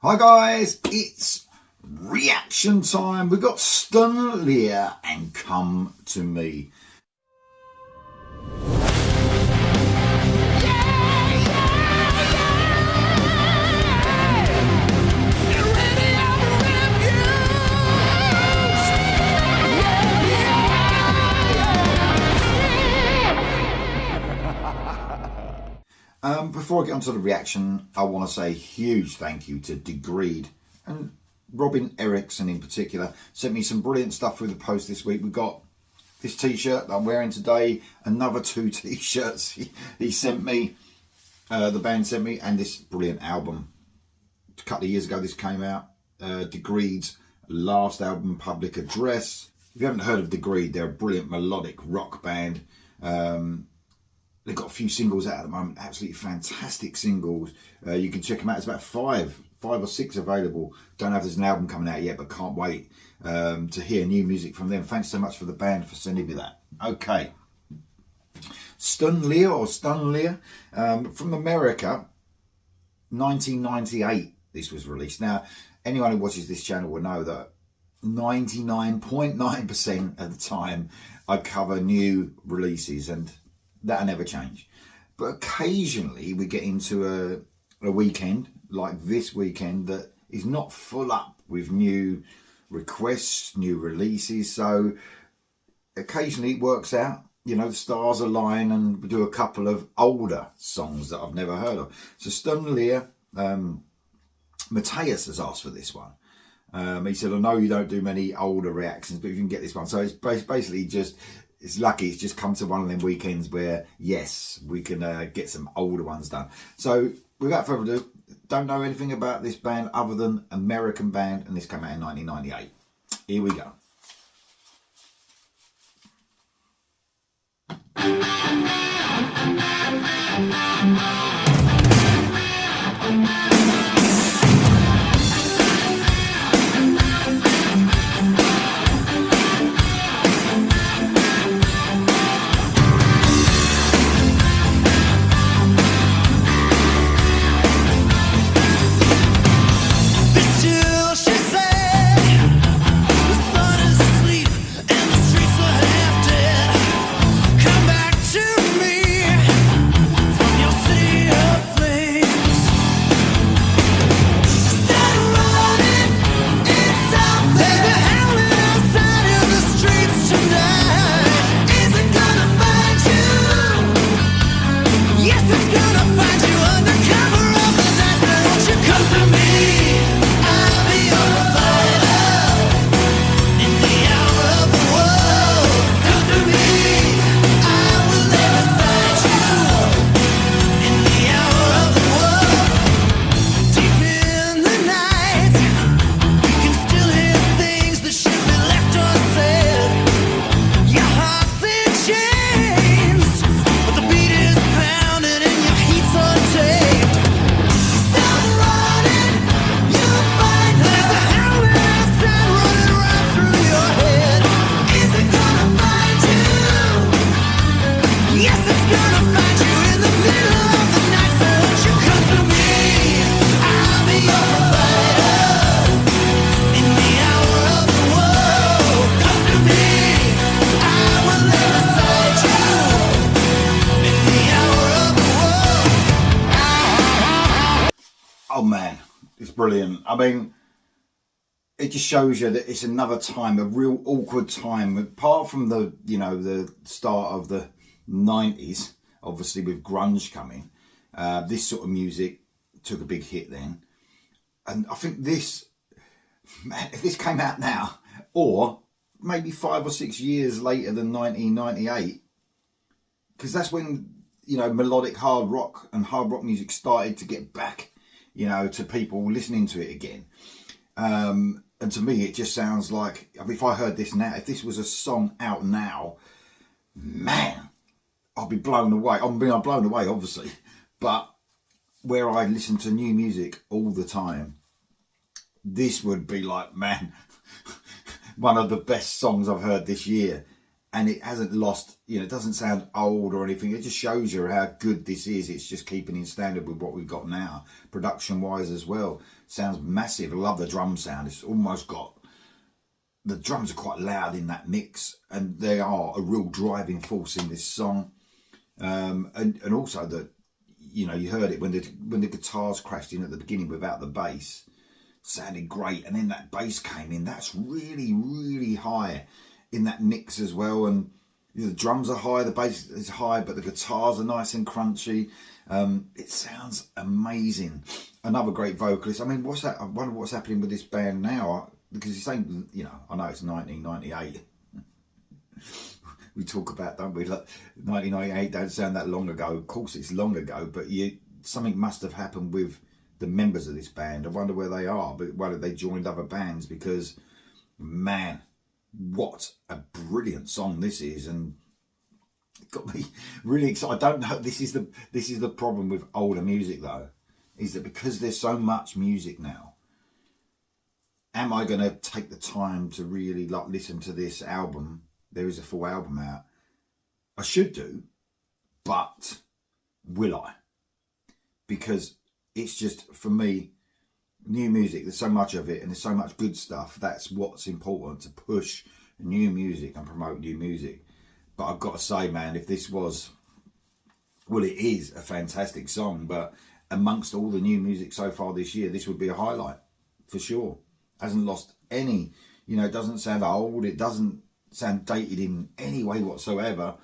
Hi guys, it's reaction time. We've got Stunleer and Come to Me. Before I get onto the reaction, I want to say a huge thank you to Degreed and Robin Eriksson in particular. Sent me some brilliant stuff through the post this week. We got this t-shirt that I'm wearing today, another 2 t-shirts he sent me, the band sent me, and this brilliant album. A couple of years ago this came out, Degreed's last album, Public Address. If you haven't heard of Degreed, they're a brilliant melodic rock band. They've got a few singles out at the moment, absolutely fantastic singles. You can check them out. There's about five or six available. Don't know if there's an album coming out yet, but can't wait to hear new music from them. Thanks so much for the band for sending me that. Okay. Stunleer or Stunleer from America, 1998 this was released. Now, anyone who watches this channel will know that 99.9% of the time I cover new releases, and that'll never change. But occasionally we get into a weekend like this weekend that is not full up with new requests, new releases. So occasionally it works out, you know, the stars align and we do a couple of older songs that I've never heard of. So Stunleer, Matthias has asked for this one. He said, I know you don't do many older reactions, but you can get this one. So it's basically just, it's lucky it's just come to one of them weekends where, yes, we can get some older ones done. So without further ado, don't know anything about this band other than American band, and this came out in 1998. Here we go. Oh man, it's brilliant. I mean, it just shows you that it's another time, a real awkward time. Apart from the, you know, the start of the 90s, obviously with grunge coming, this sort of music took a big hit then. And I think this, man, if this came out now, or maybe 5 or 6 years later than 1998, because that's when, you know, melodic hard rock and hard rock music started to get back, you know, to people listening to it again. And to me, it just sounds like, I mean, if I heard this now, if this was a song out now, man, I'll be blown away. I'm blown away, obviously, but where I listen to new music all the time, this would be like, man, one of the best songs I've heard this year. and it hasn't lost, you know, it doesn't sound old or anything. It just shows you how good this is. It's just keeping in standard with what we've got now, production wise as well. Sounds massive. I love the drum sound. It's almost got, the drums are quite loud in that mix, and they are a real driving force in this song. And also that, you know, you heard it when the guitars crashed in at the beginning without the bass, sounded great, and then that bass came in. That's really, really high in that mix as well. And the drums are high, the bass is high, but the guitars are nice and crunchy. It sounds amazing. Another great vocalist. I mean, I wonder what's happening with this band now, because you're saying, you know, I know it's 1998. We talk about, don't we, like 1998 don't sound that long ago. Of course it's long ago, but something must have happened with the members of this band. I wonder where they are, but whether they joined other bands, because man, what a brilliant song this is, and it got me really excited. I don't know, this is the problem with older music though, is that because there's so much music now, am I going to take the time to really like listen to this album? There is a full album out. I should do, but will I? Because it's just, for me, new music, there's so much of it and there's so much good stuff. That's what's important, to push new music and promote new music. But I've got to say, man, if this was, well, it is a fantastic song, but amongst all the new music so far this year, this would be a highlight for sure. Hasn't lost any, you know, it doesn't sound old, it doesn't sound dated in any way whatsoever.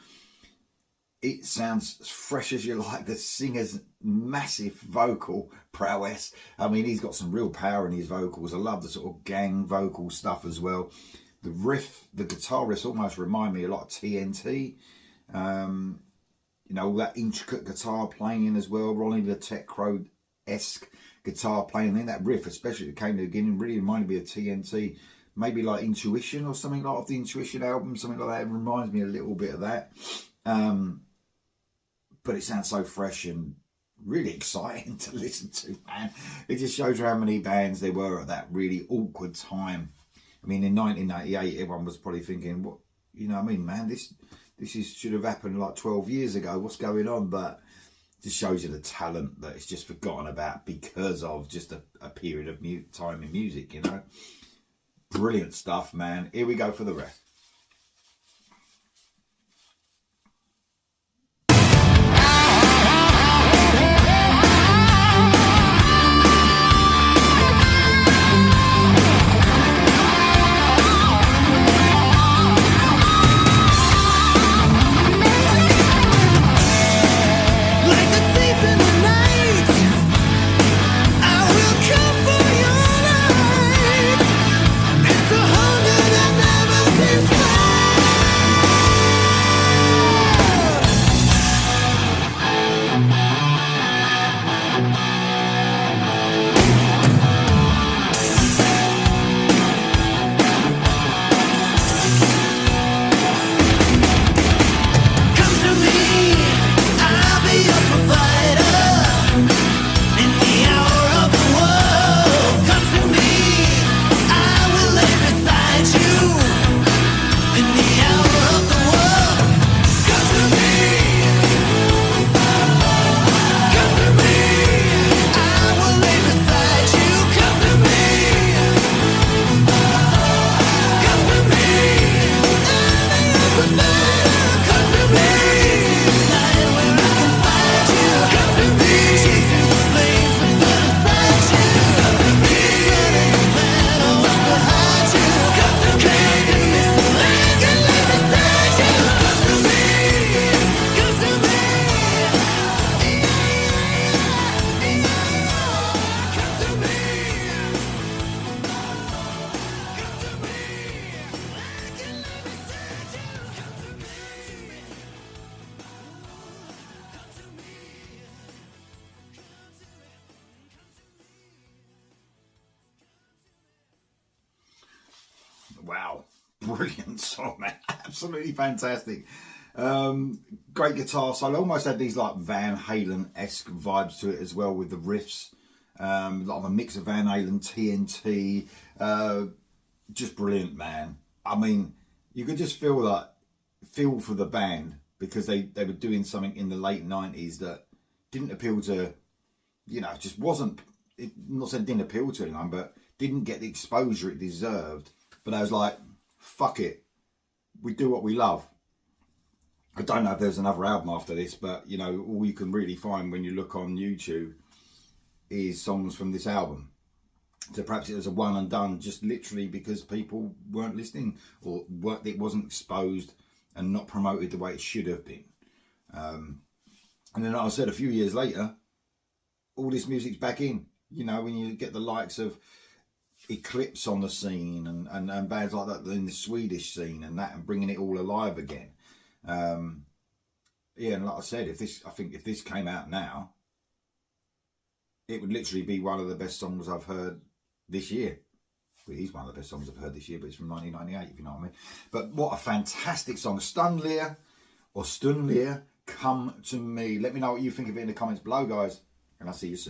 It sounds as fresh as you like. The singer's massive vocal prowess. I mean, he's got some real power in his vocals. I love the sort of gang vocal stuff as well. The riff, the guitar riffs almost remind me a lot of TNT. You know, all that intricate guitar playing as well. Ronnie the Tech Crow-esque guitar playing. Then that riff, especially that came to the beginning, really reminded me of TNT. Maybe like Intuition or something, like off the Intuition album, something like that. It reminds me a little bit of that. But it sounds so fresh and really exciting to listen to, man. It just shows you how many bands there were at that really awkward time. I mean, in 1998, everyone was probably thinking, what, you know what I mean, man, this should have happened like 12 years ago. What's going on? But it just shows you the talent that it's just forgotten about because of just a period of time in music, you know. Brilliant stuff, man. Here we go for the rest. Wow, brilliant song, man. Absolutely fantastic. Great guitar solo. Almost had these like Van Halen-esque vibes to it as well, with the riffs. Like a mix of Van Halen, TNT. Just brilliant, man. I mean, you could just feel like feel for the band, because they were doing something in the late 90s that didn't appeal to, you know, just wasn't, it, not saying it didn't appeal to anyone, but didn't get the exposure it deserved. But I was like, fuck it, we do what we love. I don't know if there's another album after this, but, you know, all you can really find when you look on YouTube is songs from this album. So perhaps it was a one and done, just literally because people weren't listening, or it wasn't exposed and not promoted the way it should have been. And then, like I said, a few years later, all this music's back in. You know, when you get the likes of Eclipse on the scene and bands like that in the Swedish scene and that, and bringing it all alive again. Yeah, and like I said, I think if this came out now, it would literally be one of the best songs I've heard this year. Well, it is one of the best songs I've heard this year, but it's from 1998, if you know what I mean. But what a fantastic song. Stunleer or Stunleer, Come to Me. Let me know what you think of it in the comments below, guys, and I'll see you soon.